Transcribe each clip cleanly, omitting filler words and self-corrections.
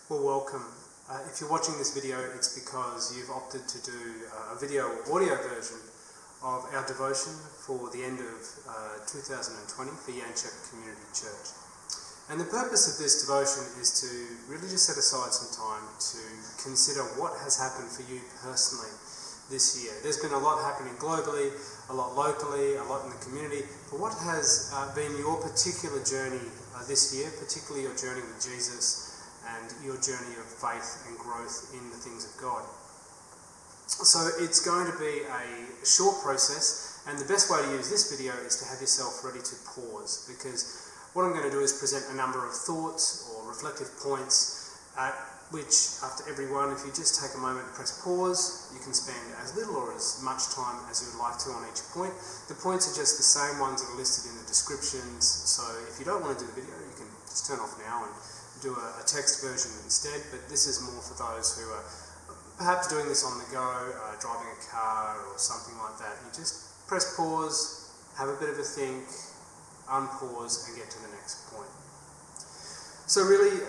Well, welcome. If you're watching this video, it's because you've opted to do a video or audio version of our devotion for the end of 2020 for Yanchep Community Church. And the purpose of this devotion is to really just set aside some time to consider what has happened for you personally this year. There's been a lot happening globally, a lot locally, a lot in the community, but what has been your particular journey this year, particularly your journey with Jesus and your journey of faith and growth in the things of God? So it's going to be a short process, and the best way to use this video is to have yourself ready to pause, because what I'm going to do is present a number of thoughts or reflective points at which, after every one, if you just take a moment to press pause, you can spend as little or as much time as you would like to on each point. The points are just the same ones that are listed in the descriptions, so if you don't want to do the video, you can just turn off now and do a text version instead, but this is more for those who are perhaps doing this on the go, driving a car or something like that. You just press pause, have a bit of a think, unpause and get to the next point. So really,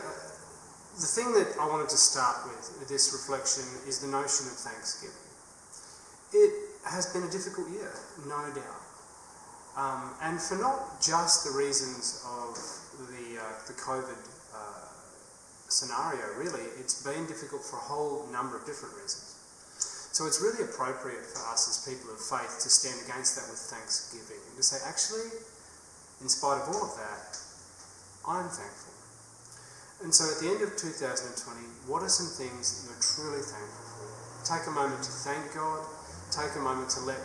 the thing that I wanted to start with this reflection is the notion of Thanksgiving. It has been a difficult year, no doubt. And for not just the reasons of the COVID scenario, really, it's been difficult for a whole number of different reasons. So it's really appropriate for us as people of faith to stand against that with thanksgiving and to say, actually, in spite of all of that, I'm thankful. And so at the end of 2020, what are some things that you're truly thankful for? Take a moment to thank God. Take a moment to let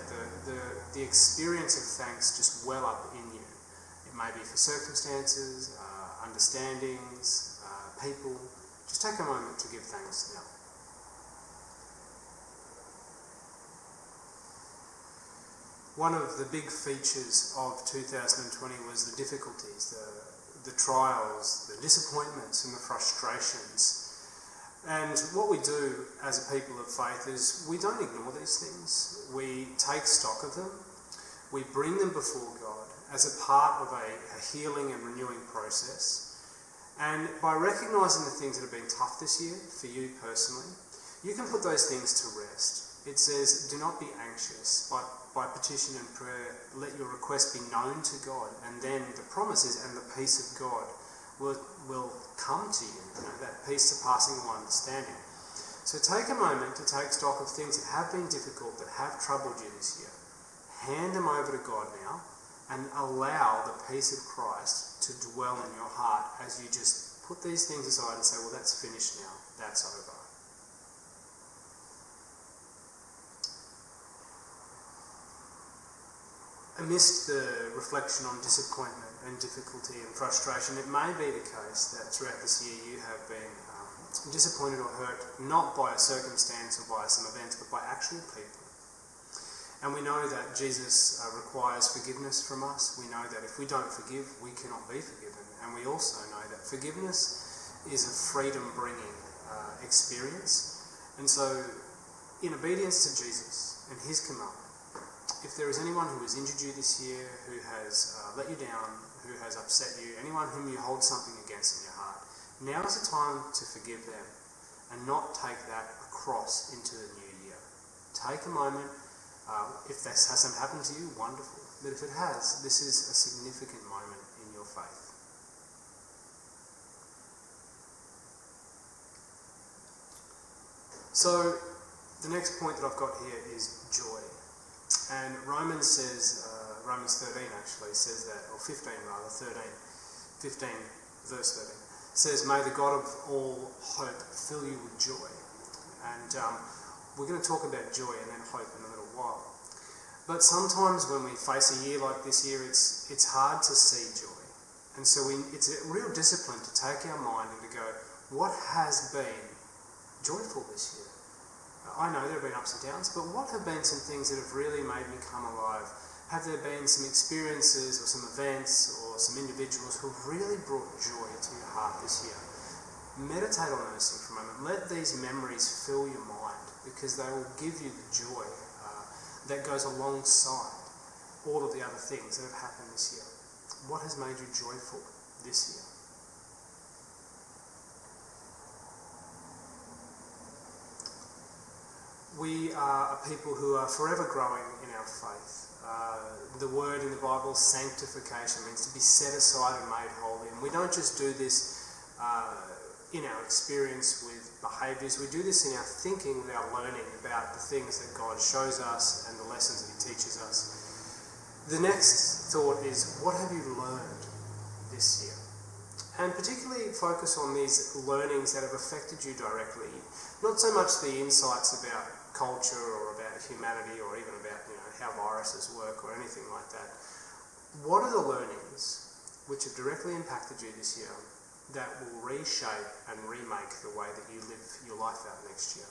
the experience of thanks just well up in you. It may be for circumstances, understandings, people. Just take a moment to give thanks now. One of the big features of 2020 was the difficulties, the trials, the disappointments and the frustrations. And what we do as a people of faith is we don't ignore these things. We take stock of them. We bring them before God as a part of a healing and renewing process. And by recognising the things that have been tough this year for you personally, you can put those things to rest. It says, do not be anxious. By petition and prayer, let your request be known to God, and then the promises and the peace of God will come to you, that peace surpassing all understanding. So take a moment to take stock of things that have been difficult, that have troubled you this year. Hand them over to God now, and allow the peace of Christ to dwell in your heart as you just put these things aside and say, well, that's finished now, that's over. Amidst the reflection on disappointment and difficulty and frustration, it may be the case that throughout this year you have been disappointed or hurt, not by a circumstance or by some events, but by actual people. And we know that Jesus requires forgiveness from us. We know that if we don't forgive, we cannot be forgiven. And we also know that forgiveness is a freedom-bringing experience. And so, in obedience to Jesus and his commandment, if there is anyone who has injured you this year, who has let you down, who has upset you, anyone whom you hold something against in your heart, now is the time to forgive them and not take that across into the new year. Take a moment. If this hasn't happened to you, wonderful. But if it has, this is a significant moment in your faith. So, the next point that I've got here is joy. And Romans 13 actually says that, or 15 rather, 15 verse 13, says, may the God of all hope fill you with joy. And we're going to talk about joy and then hope in a little while. But sometimes when we face a year like this year, it's hard to see joy. And so it's a real discipline to take our mind and to go, what has been joyful this year? I know there have been ups and downs, but what have been some things that have really made me come alive? Have there been some experiences or some events or some individuals who have really brought joy to your heart this year? Meditate on those things for a moment. Let these memories fill your mind, because they will give you the joy that goes alongside all of the other things that have happened this year. What has made you joyful this year? we are a people who are forever growing in our faith. The word in the Bible, sanctification, means to be set aside and made holy. And we don't just do this in our experience with behaviours. We do this in our thinking, with our learning about the things that God shows us and the lessons that He teaches us. The next thought is, what have you learned this year? And particularly focus on these learnings that have affected you directly. Not so much the insights about culture or about humanity or even about how viruses work or anything like that. What are the learnings which have directly impacted you this year that will reshape and remake the way that you live your life out next year?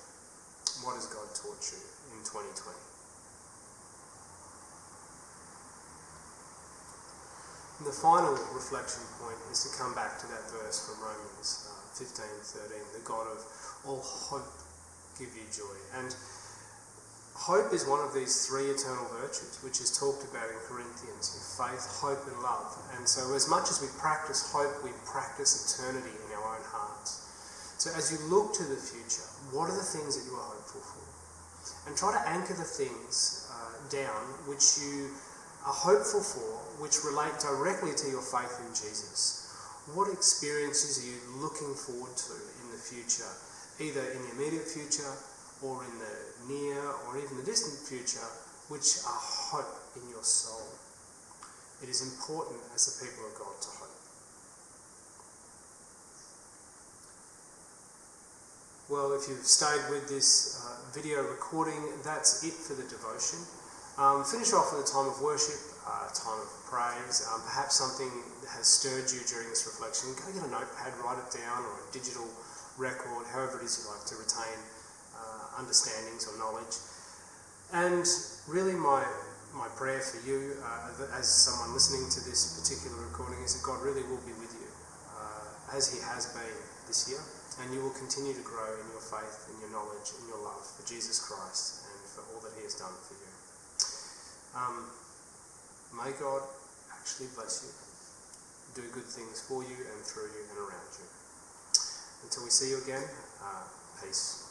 What has God taught you in 2020? And the final reflection point is to come back to that verse from Romans 15:13, the God of all hope give you joy. And hope is one of these three eternal virtues, which is talked about in Corinthians: faith, hope and love. And so as much as we practice hope, we practice eternity in our own hearts. So as you look to the future, what are the things that you are hopeful for? And try to anchor the things down which you are hopeful for, which relate directly to your faith in Jesus. What experiences are you looking forward to in the future, either in the immediate future or in the near or even the distant future, which are hope in your soul? It is important as the people of God to hope. Well, if you've stayed with this video recording, that's it for the devotion. Finish off with a time of worship, a time of praise. Perhaps something has stirred you during this reflection. Go get a notepad, write it down, or a digital record, however it is you like to retain understandings or knowledge. And really my prayer for you as someone listening to this particular recording is that God really will be with you as He has been this year, and you will continue to grow in your faith, in your knowledge, in your love for Jesus Christ and for all that He has done for you. May God actually bless you, do good things for you and through you and around you. Until we see you again, peace.